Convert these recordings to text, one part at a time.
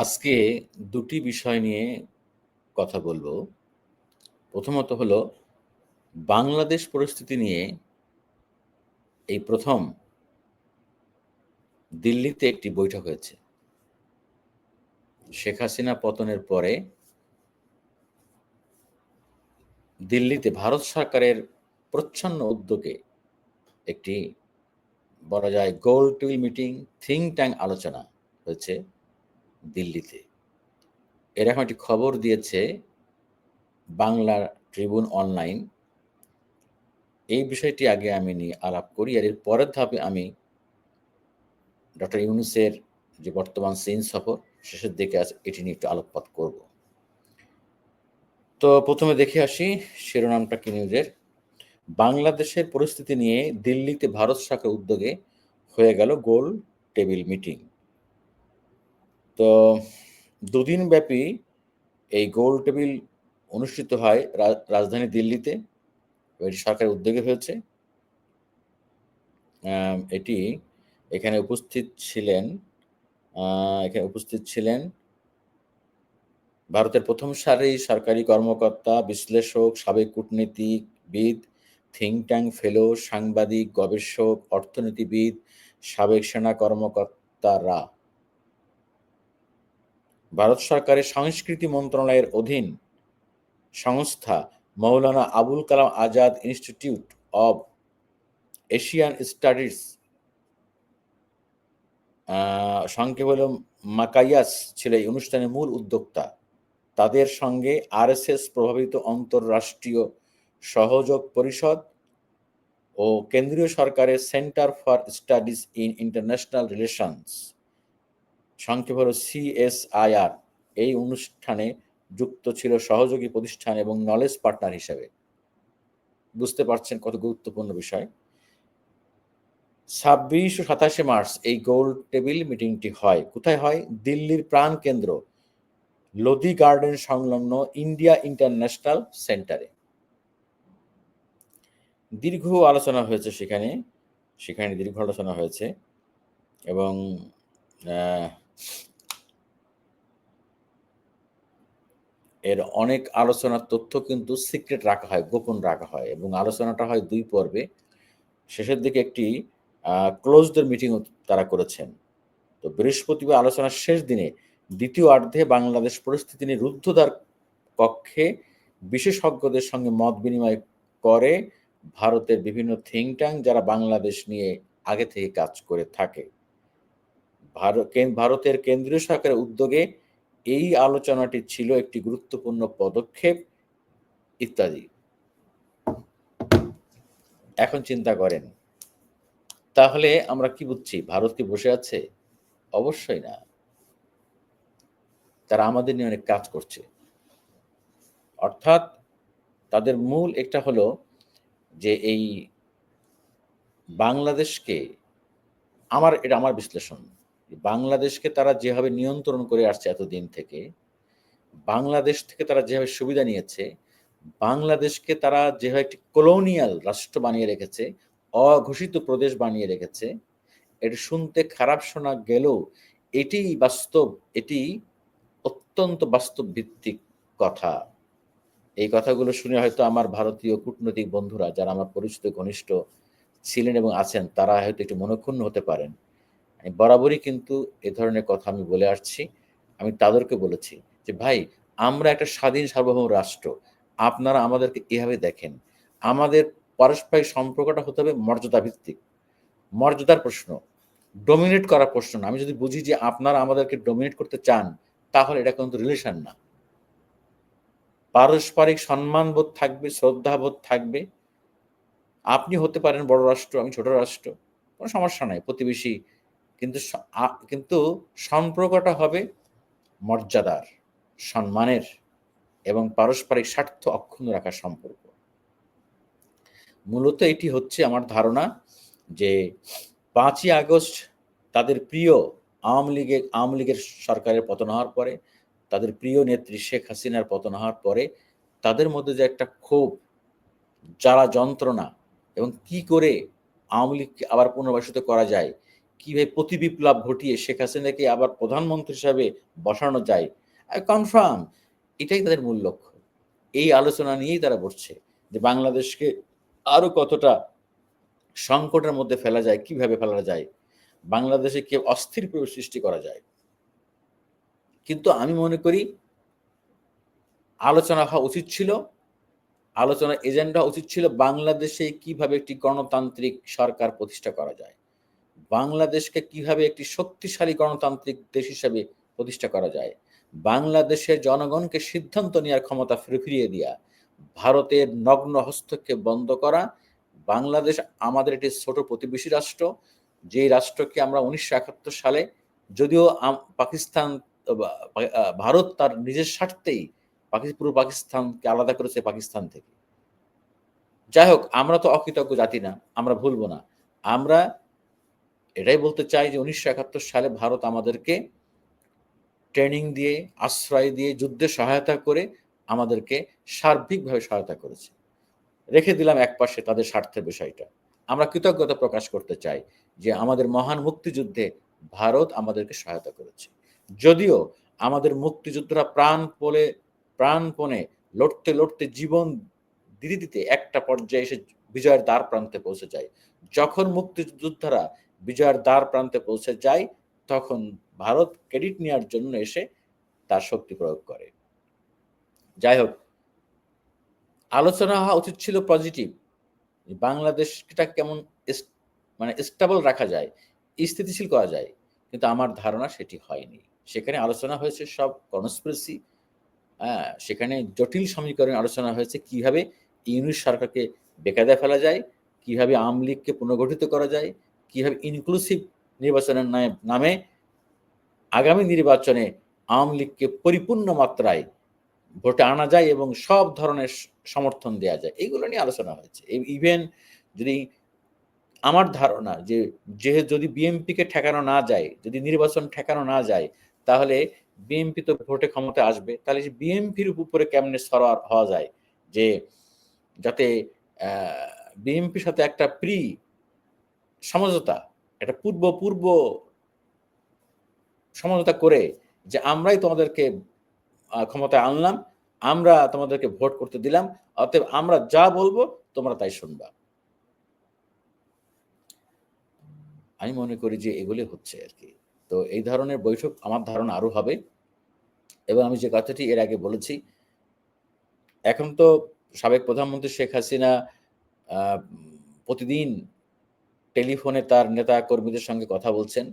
আজকে দুটি বিষয় নিয়ে কথা বলবো। প্রথমত হলো বাংলাদেশ পরিস্থিতি নিয়ে এই প্রথম দিল্লিতে একটি বৈঠক হয়েছে। শেখ হাসিনা পতনের পরে দিল্লিতে ভারত সরকারের প্রচ্ছন্ন উদ্যোগে একটি বলা যায় গোল টেবিল মিটিং, থিংক ট্যাঙ্ক আলোচনা হয়েছে দিল্লিতে। এরকম একটি খবর দিয়েছে বাংলা ট্রিবিউন অনলাইন। এই বিষয়টি আগে আমি নিয়ে আলাপ করি, আর এর পরের ধাপে আমি ডক্টর ইউনূসের যে বর্তমান চীন সফর শেষের দিকে আছে এটি নিয়ে একটু আলোকপাত করব। তো প্রথমে দেখে আসি শিরোনামটা কি নিউজের। বাংলাদেশের পরিস্থিতি নিয়ে দিল্লিতে ভারত সরকার উদ্যোগে হয়ে গেল গোল টেবিল মিটিং। তো দুদিন ব্যাপী এই গোল টেবিল অনুষ্ঠিত হয় রাজধানী দিল্লিতে। এটি সরকারের উদ্যোগে হয়েছে। এটি এখানে উপস্থিত ছিলেন ভারতের প্রথম সারির সরকারি কর্মকর্তা, বিশ্লেষক, সাবেক কূটনীতিবিদ, থিংক ট্যাঙ্ক ফেলো, সাংবাদিক, গবেষক, অর্থনীতিবিদ, সাবেক সেনা কর্মকর্তারা। ভারত সরকারের সংস্কৃতি মন্ত্রণালয়ের অধীন সংস্থা Maulana Abul Kalam Azad institute of Asian studies, সংক্ষেপে হল মাকাইয়াস, ছিল এই অনুষ্ঠানের মূল উদ্যোক্তা। তাদের সঙ্গে আরএসএস প্রভাবিত আন্তঃরাষ্ট্রীয় সহযোগ পরিষদ ও কেন্দ্রীয় সরকারের centre for studies in international relations, সংক্ষেপে হল সিএসআইআর, এই অনুষ্ঠানে যুক্ত ছিল সহযোগী প্রতিষ্ঠান এবং নলেজ পার্টনার হিসেবে। বুঝতে পারছেন কত গুরুত্বপূর্ণ বিষয়। 26 ও 27 মার্চ এই গোল টেবিল মিটিংটি হয়। কোথায় হয়? দিল্লির প্রাণকেন্দ্র লোধি গার্ডেন সংলগ্ন ইন্ডিয়া ইন্টারন্যাশনাল সেন্টারে। দীর্ঘ আলোচনা হয়েছে সেখানে দীর্ঘ আলোচনা হয়েছে এবং এর অনেক আলোচনার তথ্য কিন্তু সিক্রেট রাখা হয়, গোপন রাখা হয়, এবং আলোচনাটা হয় 2 পর্বে। শেষের দিকে একটি ক্লোজড মিটিংও তারা করেছেন। তো বৃহস্পতিবার আলোচনার শেষ দিনে দ্বিতীয় অর্ধে বাংলাদেশ পরিস্থিতি নিয়ে রুদ্ধদ্বার কক্ষে বিশেষজ্ঞদের সঙ্গে মত বিনিময় করে ভারতের বিভিন্ন থিংক ট্যাঙ্ক, যারা বাংলাদেশ নিয়ে আগে থেকে কাজ করে থাকে। ভারতের কেন্দ্রীয় সরকারের উদ্যোগে এই আলোচনাটি ছিল একটি গুরুত্বপূর্ণ পদক্ষেপ ইত্যাদি। এখন চিন্তা করেন, তাহলে আমরা কি বুঝছি? ভারত কি বসে আছে? অবশ্যই না। তারা আমাদের নিয়ে অনেক কাজ করছে। অর্থাৎ তাদের মূল একটা হলো যে এই বাংলাদেশকে, এটা আমার বিশ্লেষণ, বাংলাদেশকে তারা যেভাবে নিয়ন্ত্রণ করে আসছে এতদিন থেকে, বাংলাদেশ থেকে তারা যেভাবে সুবিধা নিয়েছে, বাংলাদেশকে তারা যেভাবে একটি কলোনিয়াল রাষ্ট্র বানিয়ে রেখেছে, অঘোষিত প্রদেশ বানিয়ে রেখেছে, এটা শুনতে খারাপ শোনা গেলেও এটিই বাস্তব, এটি অত্যন্ত বাস্তব ভিত্তিক কথা। এই কথাগুলো শুনে হয়তো আমার ভারতীয় কূটনৈতিক বন্ধুরা, যারা আমার পরিচিত ঘনিষ্ঠ ছিলেন এবং আছেন, তারা হয়তো একটু মনঃক্ষুণ্ণ হতে পারেন। আমি বরাবরই কিন্তু এ ধরনের কথা আমি বলে আসছি। আমি তাদেরকে বলেছি যে, ভাই, আমরা একটা স্বাধীন সার্বভৌম রাষ্ট্র। আপনারা আমাদেরকে এভাবে দেখেন। আমাদের পারস্পরিক সম্পর্কটা হতে হবে মর্যাদা ভিত্তিক। মর্যাদার প্রশ্ন, ডমিনেট করার প্রশ্ন না। আমি যদি বুঝি যে আপনারা আমাদেরকে ডমিনেট করতে চান, তাহলে এটা কিন্তু রিলেশন না। পারস্পরিক সম্মানবোধ থাকবে, শ্রদ্ধাবোধ থাকবে। আপনি হতে পারেন বড় রাষ্ট্র, আমি ছোট রাষ্ট্র, কোনো সমস্যা নাই, প্রতিবেশী। কিন্তু সম্পর্কটা হবে মর্যাদার, সম্মানের এবং পারস্পরিক স্বার্থ অক্ষুণ্ণ রাখার সম্পর্ক। মূলত এটি হচ্ছে আমার ধারণা যে 5ই আগস্ট তাদের প্রিয় আওয়ামী লীগের সরকারের পতন হওয়ার পরে, তাদের প্রিয় নেত্রী শেখ হাসিনার পতন হওয়ার পরে তাদের মধ্যে যে একটা ক্ষোভ, জ্বালা যন্ত্রণা, এবং কি করে আওয়ামী লীগকে আবার পুনর্বাসিত করা যায়, কিভাবে প্রতিবিপ্লব ঘটিয়ে শেখ হাসিনাকে আবার প্রধানমন্ত্রী হিসাবে বসানো যায়, কনফার্ম এটাই তাদের মূল লক্ষ্য। এই আলোচনা নিয়েই তারা বসছে যে বাংলাদেশকে আরো কতটা সংকটের মধ্যে ফেলা যায়, কিভাবে ফেলা যায়, বাংলাদেশে কি অস্থির পরিবেশ সৃষ্টি করা যায়। কিন্তু আমি মনে করি আলোচনা হওয়া উচিত ছিল, আলোচনার এজেন্ডা উচিত ছিল বাংলাদেশে কিভাবে একটি গণতান্ত্রিক সরকার প্রতিষ্ঠা করা যায়, বাংলাদেশকে কিভাবে একটি শক্তিশালী গণতান্ত্রিক দেশ হিসেবে প্রতিষ্ঠা করা যায়, বাংলাদেশের জনগণকে সিদ্ধান্ত নেওয়ার ক্ষমতা ফিরিয়ে দেওয়া, ভারতের নগ্ন হস্তক্ষেপ বন্ধ করা। বাংলাদেশ আমাদের একটি ছোট প্রতিবেশী রাষ্ট্র, যে রাষ্ট্রকে আমরা 1971 সালে, যদিও পাকিস্তান ভারত তার নিজের স্বার্থেই পুরো পাকিস্তানকে আলাদা করেছে পাকিস্তান থেকে। যাই হোক, আমরা তো অকৃতজ্ঞ জাতি না, আমরা ভুলবো না। আমরা এটাই বলতে চাই যে 1971 সালে ভারত আমাদেরকে ট্রেনিং দিয়ে, আশ্রয় দিয়ে, যুদ্ধে সহায়তা করে আমাদেরকে সার্বিকভাবে সহায়তা করেছে। রেখে দিলাম একপাশে তাদের স্বার্থের বিষয়টা। আমরা কৃতজ্ঞতা প্রকাশ করতে চাই যে আমাদের মহান মুক্তিযুদ্ধে ভারত আমাদেরকে সহায়তা করেছে। যদিও আমাদের মুক্তিযোদ্ধারা প্রাণপণে লড়তে লড়তে জীবন দিতে দিতে একটা পর্যায়ে এসে বিজয়ের দ্বার প্রান্তে পৌঁছে যায়। যখন মুক্তিযোদ্ধারা বিজয়ের দ্বার প্রান্তে পৌঁছে যায়, তখন ভারত ক্রেডিট নেওয়ার জন্য এসে তার শক্তি প্রয়োগ করে। যাই হোক, আলোচনা হওয়া উচিত ছিল পজিটিভ, বাংলাদেশটা কেমন মানে স্টেবল রাখা যায়, স্থিতিশীল করা যায়। কিন্তু আমার ধারণা সেটি হয়নি। সেখানে আলোচনা হয়েছে সব কনস্পিরেসি, সেখানে জটিল সমীকরণে আলোচনা হয়েছে কিভাবে ইউনিট সরকারকে বেকায়দায় ফেলা যায়, কিভাবে আওয়ামী লীগকে পুনর্গঠিত করা যায়, কিভাবে ইনক্লুসিভ নির্বাচনের নামে আগামী নির্বাচনে আওয়ামী লীগকে পরিপূর্ণ মাত্রায় ভোটে আনা যায় এবং সব ধরনের সমর্থন দেওয়া যায়। এগুলো নিয়ে আলোচনা হয়েছে। ইভেন যদি আমার ধারণা যে যদি বিএনপিকে ঠেকানো না যায়, যদি নির্বাচন ঠেকানো না যায়, তাহলে বিএনপি তো ভোটে ক্ষমতায় আসবে। তাহলে বিএনপির উপরে কেমনে সরওয়ার হওয়া যায়, যে যাতে বিএনপির সাথে একটা সমঝোতা, একটা পূর্ব সমঝোতা করে যে আমরাই তোমাদেরকে ক্ষমতায় আনলাম, আমরা তোমাদেরকে ভোট করতে দিলাম, অতএব আমরা যা বলবো তোমরা তাই শুনবা। আমি মনে করি যে এগুলি হচ্ছে আর কি। তো এই ধরনের বৈঠক আমার ধারণা আরো হবে। এবং আমি যে কথাটি এর আগে বলেছি, এখন তো সাবেক প্রধানমন্ত্রী শেখ হাসিনা প্রতিদিন টেলিফোনে তার নেতা কর্মীদের সঙ্গে কথা বলছেন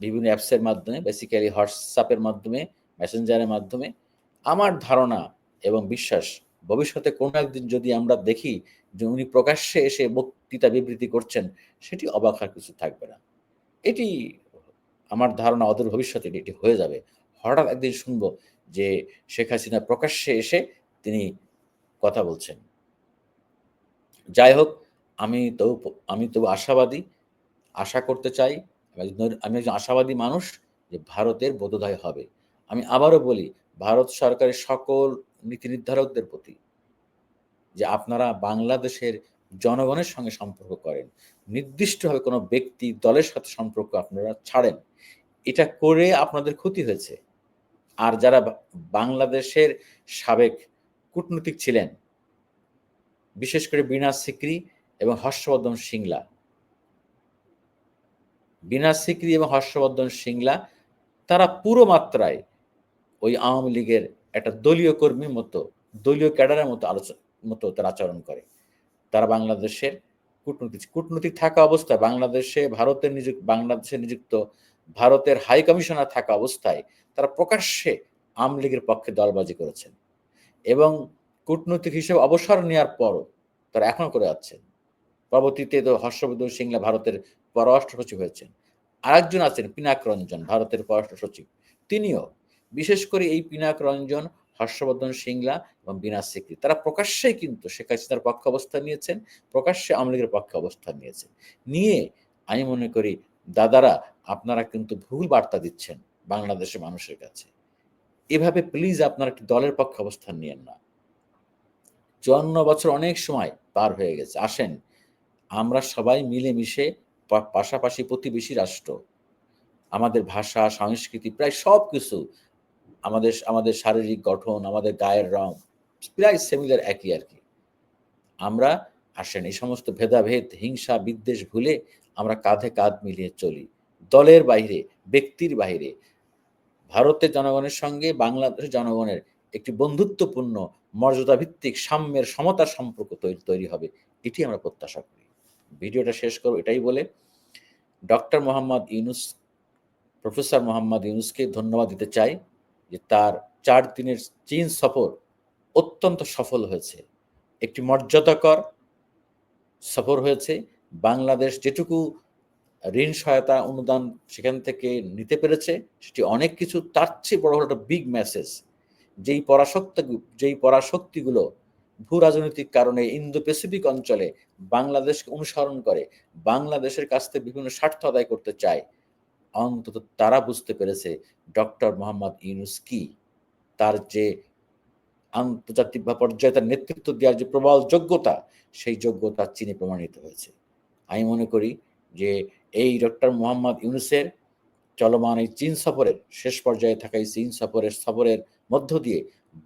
বিভিন্ন অ্যাপসের মাধ্যমে, বেসিক্যালি হোয়াটসঅ্যাপের মাধ্যমে, মেসেঞ্জারের মাধ্যমে। আমার ধারণা এবং বিশ্বাস, ভবিষ্যতে কোনো একদিন যদি আমরা দেখি যে উনি প্রকাশ্যে এসে বক্তৃতা বিবৃতি করছেন, সেটি অবাক হওয়ার কিছু থাকবে না। এটি আমার ধারণা অদূর ভবিষ্যতে এটি হয়ে যাবে। হঠাৎ একদিন শুনবো যে শেখ হাসিনা প্রকাশ্যে এসে তিনি কথা বলছেন। যাই হোক, আমি তবু আশাবাদী, আশা করতে চাই, আমি একজন আশাবাদী মানুষ যে ভারতের বোধোদয় হবে। আমি আবারও বলি, ভারত সরকারের সকল নীতি নির্ধারকদের প্রতি যে আপনারা বাংলাদেশের জনগণের সঙ্গে সম্পর্ক করেন, নির্দিষ্টভাবে কোনো ব্যক্তি দলের সাথে সম্পর্ক আপনারা ছাড়েন। এটা করে আপনাদের ক্ষতি হয়েছে। আর যারা বাংলাদেশের সাবেক কূটনীতিক ছিলেন, বিশেষ করে বিনা সিকরি এবং হর্ষবর্ধন সিংলা, তারা পুরো মাত্রায় ওই আওয়ামী লীগের একটা দলীয় কর্মীর মতো, দলীয় ক্যাডারের মতো তারা আচরণ করে। তারা বাংলাদেশের কূটনীতিক থাকা অবস্থায় বাংলাদেশে নিযুক্ত ভারতের হাই কমিশনার থাকা অবস্থায় তারা প্রকাশ্যে আওয়ামী লীগের পক্ষে দলবাজি করেছেন এবং কূটনৈতিক হিসেবে অবসর নেওয়ার পরও তারা এখনো করে যাচ্ছেন। পরবর্তীতে তো হর্ষবর্ধন সিংলা ভারতের পররাষ্ট্র সচিব হয়েছেন। আরেকজন আছেন পিনাক রঞ্জন, ভারতের পররাষ্ট্র সচিব। তিনিও, বিশেষ করে এই পিনাক রঞ্জন, হর্ষবর্ধন সিংলা এবং বিনা সিকরি, তারা প্রকাশ্যেই কিন্তু শেখ হাসিনার পক্ষে অবস্থান নিয়েছেন, প্রকাশ্যে আওয়ামী লীগের পক্ষে অবস্থান নিয়েছেন। নিয়ে আমি মনে করি দাদারা আপনারা কিন্তু ভুল বার্তা দিচ্ছেন বাংলাদেশের মানুষের কাছে। এভাবে প্লিজ আপনারা একটি দলের পক্ষে অবস্থান নিয়েন না। 54 বছর অনেক সময় পার হয়ে গেছে। আসেন আমরা সবাই মিলেমিশে পাশাপাশি প্রতিবেশী রাষ্ট্র। আমাদের ভাষা, সংস্কৃতি প্রায় সবকিছু, আমাদের শারীরিক গঠন, আমাদের গায়ের রং প্রায় সিমিলার একই আরকি। আমরা আসেন এই সমস্ত ভেদাভেদ, হিংসা, বিদ্বেষ ভুলে আমরা কাঁধে কাঁধ মিলিয়ে চলি। দলের বাইরে, ব্যক্তির বাইরে ভারতের জনগণের সঙ্গে বাংলাদেশের জনগণের একটি বন্ধুত্বপূর্ণ, মর্যাদাভিত্তিক, সাম্যের, সমতার সম্পর্ক তৈরি হবে। এটি আমরা প্রত্যাশা করি। ভিডিওটা শেষ করব এটাই বলে, ডক্টর মোহাম্মদ ইউনূস, প্রফেসর মোহাম্মদ ইউনূসকে ধন্যবাদ দিতে চাই যে তার ৪ দিনের চীন সফর অত্যন্ত সফল হয়েছে। একটি মর্যাদাকর সফর হয়েছে। বাংলাদেশ যেটুকু ঋণ সহায়তা অনুদান সেখান থেকে নিতে পেরেছে সেটি অনেক কিছু। তার চেয়ে বড় হলো একটা বিগ মেসেজ, যেই পরাশক্তিগুলো ভূ রাজনৈতিক কারণে ইন্দো প্যাসিফিক অঞ্চলে বাংলাদেশকে অনুসরণ করে, বাংলাদেশের কাছ থেকে বিভিন্ন স্বার্থ আদায় করতে চায়, অন্তত তারা বুঝতে পেরেছে ডক্টর মোহাম্মদ ইউনূস কি, তার যে আন্তর্জাতিক পর্যায়ে তার নেতৃত্ব দেওয়ার যে প্রবল যোগ্যতা, সেই যোগ্যতা চীনে প্রমাণিত হয়েছে। আমি মনে করি যে এই ডক্টর মোহাম্মদ ইউনূসের চলমান এই চীন সফরের শেষ পর্যায়ে থাকা এই চীন সফরের মধ্য দিয়ে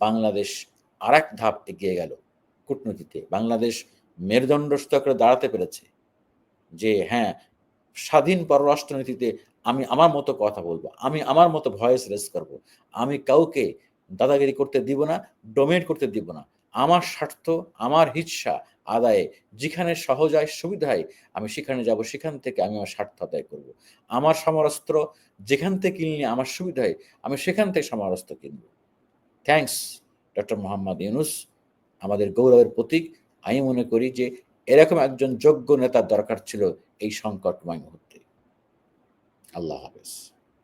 বাংলাদেশ আরেক ধাপ এগিয়ে গেল কূটনীতিতে। বাংলাদেশ মেরুদণ্ড করে দাঁড়াতে পেরেছে যে হ্যাঁ, স্বাধীন পররাষ্ট্রনীতিতে আমি আমার মতো কথা বলব, আমি আমার মতো ভয়েস রেজ করব, আমি কাউকে দাদাগিরি করতে দিব না, ডোমিনেট করতে দিব না। আমার স্বার্থ, আমার হিস্সা আদায়ে যেখানে সহজ হয়, সুবিধা হয়, আমি সেখানে যাব, সেখান থেকে আমি আমার স্বার্থ আদায় করব। আমার সমরাস্ত্র যেখান থেকে কিনলে আমার সুবিধা হয়, আমি সেখান থেকে সমরাস্ত্র কিনব। থ্যাংকস ডক্টর মোহাম্মদ ইউনূস, আমাদের গৌরবের প্রতীক। আমি মনে করি যে এরকম একজন যোগ্য নেতার দরকার ছিল এই সংকটময় মুহূর্তে। আল্লাহ হাফেজ।